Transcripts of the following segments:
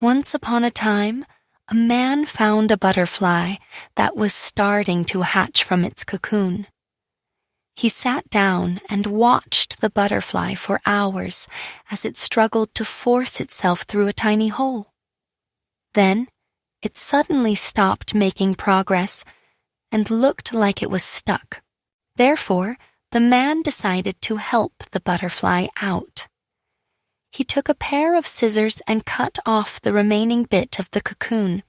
Once upon a time, a man found a butterfly that was starting to hatch from its cocoon. He sat down and watched the butterfly for hours as it struggled to force itself through a tiny hole. Then, it suddenly stopped making progress and looked like it was stuck. Therefore, the man decided to help the butterfly out. He took a pair of scissors and cut off the remaining bit of the cocoon.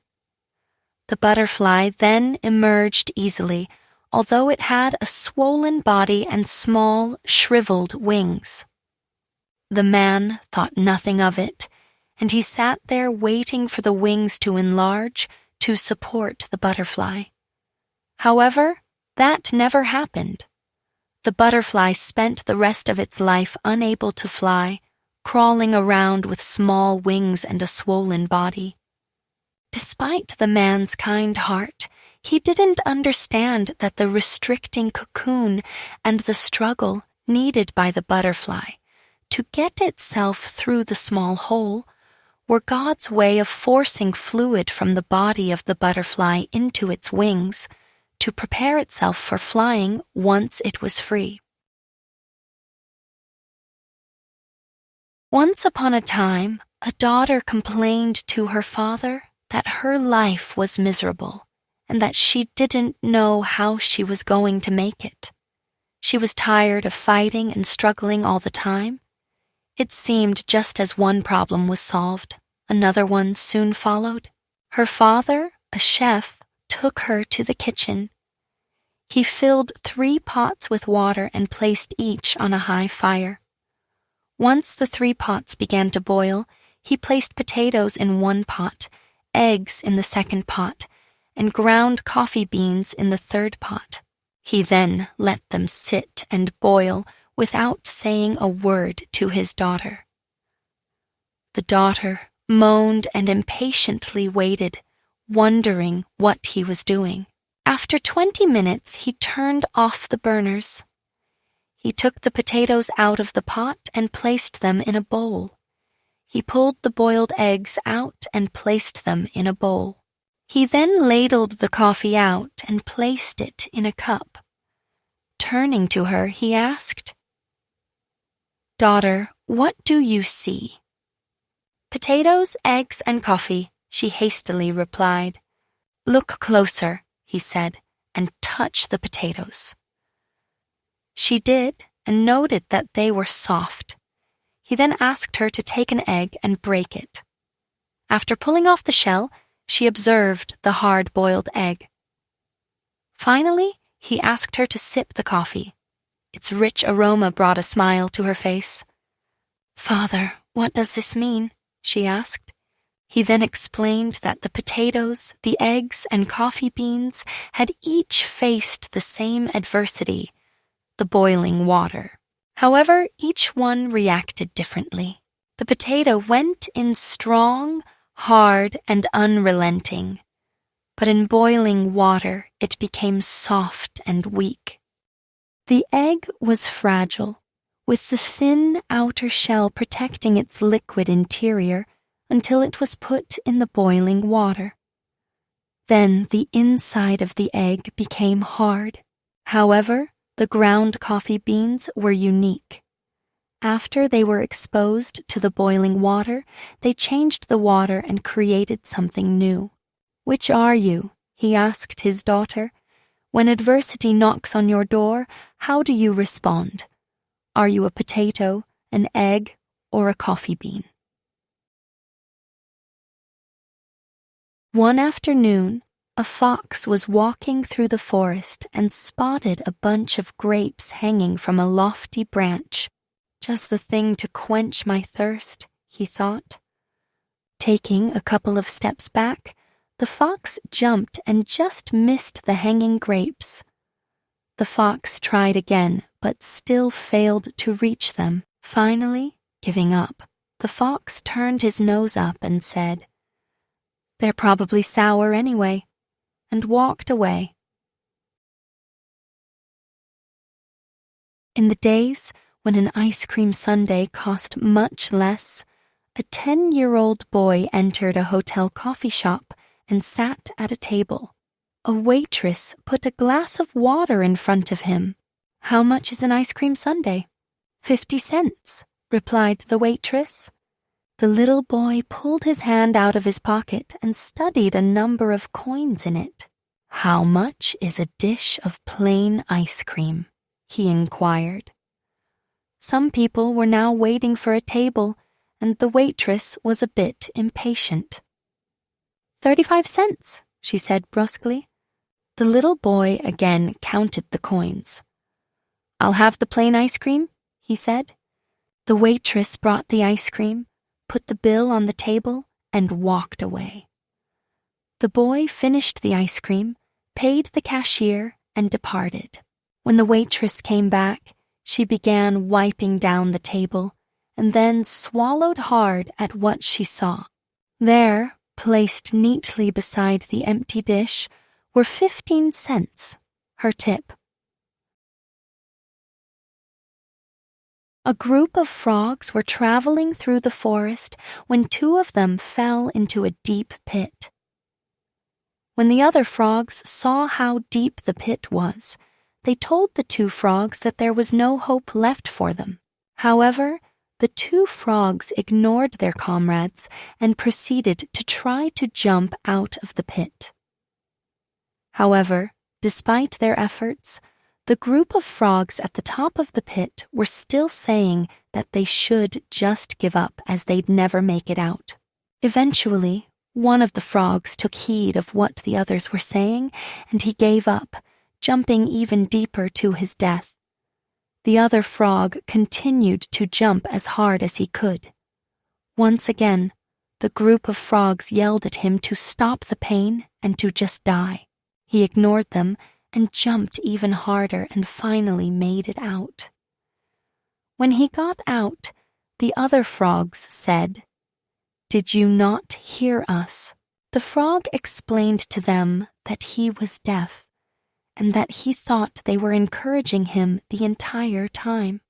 The butterfly then emerged easily, although it had a swollen body and small, shriveled wings. The man thought nothing of it, and he sat there waiting for the wings to enlarge to support the butterfly. However, that never happened. The butterfly spent the rest of its life unable to fly, crawling around with small wings and a swollen body. Despite the man's kind heart, he didn't understand that the restricting cocoon and the struggle needed by the butterfly to get itself through the small hole were God's way of forcing fluid from the body of the butterfly into its wings to prepare itself for flying once it was free. Once upon a time, a daughter complained to her father that her life was miserable and that she didn't know how she was going to make it. She was tired of fighting and struggling all the time. It seemed just as one problem was solved, another one soon followed. Her father, a chef, took her to the kitchen. He filled 3 pots with water and placed each on a high fire. Once the 3 pots began to boil, he placed potatoes in one pot, eggs in the second pot, and ground coffee beans in the third pot. He then let them sit and boil without saying a word to his daughter. The daughter moaned and impatiently waited, wondering what he was doing. After 20 minutes, he turned off the burners. He took the potatoes out of the pot and placed them in a bowl. He pulled the boiled eggs out and placed them in a bowl. He then ladled the coffee out and placed it in a cup. Turning to her, he asked, "Daughter, what do you see?" "Potatoes, eggs, and coffee," she hastily replied. "Look closer," he said, "and touch the potatoes." She did, and noted that they were soft. He then asked her to take an egg and break it. After pulling off the shell, she observed the hard-boiled egg. Finally, he asked her to sip the coffee. Its rich aroma brought a smile to her face. "Father, what does this mean?" she asked. He then explained that the potatoes, the eggs, and coffee beans had each faced the same adversity, the boiling water. However, each one reacted differently. The potato went in strong, hard, and unrelenting, but in boiling water it became soft and weak. The egg was fragile, with the thin outer shell protecting its liquid interior until it was put in the boiling water. Then the inside of the egg became hard. However, the ground coffee beans were unique. After they were exposed to the boiling water, they changed the water and created something new. "Which are you?" he asked his daughter. "When adversity knocks on your door, how do you respond? Are you a potato, an egg, or a coffee bean?" One afternoon, a fox was walking through the forest and spotted a bunch of grapes hanging from a lofty branch. "Just the thing to quench my thirst," he thought. Taking a couple of steps back, the fox jumped and just missed the hanging grapes. The fox tried again, but still failed to reach them. Finally, giving up, the fox turned his nose up and said, "They're probably sour anyway," and walked away. In the days when an ice cream sundae cost much less, a 10-year-old boy entered a hotel coffee shop and sat at a table. A waitress put a glass of water in front of him. "How much is an ice cream sundae?" "50 cents," replied the waitress. The little boy pulled his hand out of his pocket and studied a number of coins in it. "How much is a dish of plain ice cream?" he inquired. Some people were now waiting for a table, and the waitress was a bit impatient. 35 cents, she said brusquely. The little boy again counted the coins. "I'll have the plain ice cream," he said. The waitress brought the ice cream, put the bill on the table, and walked away. The boy finished the ice cream, paid the cashier, and departed. When the waitress came back, she began wiping down the table, and then swallowed hard at what she saw. There, placed neatly beside the empty dish, were 15 cents, her tip. A group of frogs were traveling through the forest when two of them fell into a deep pit. When the other frogs saw how deep the pit was, they told the two frogs that there was no hope left for them. However, the two frogs ignored their comrades and proceeded to try to jump out of the pit. However, despite their efforts, the group of frogs at the top of the pit were still saying that they should just give up as they'd never make it out. Eventually, one of the frogs took heed of what the others were saying, and he gave up, jumping even deeper to his death. The other frog continued to jump as hard as he could. Once again, the group of frogs yelled at him to stop the pain and to just die. He ignored them and jumped even harder and finally made it out. When he got out, the other frogs said, "Did you not hear us?" The frog explained to them that he was deaf and that he thought they were encouraging him the entire time.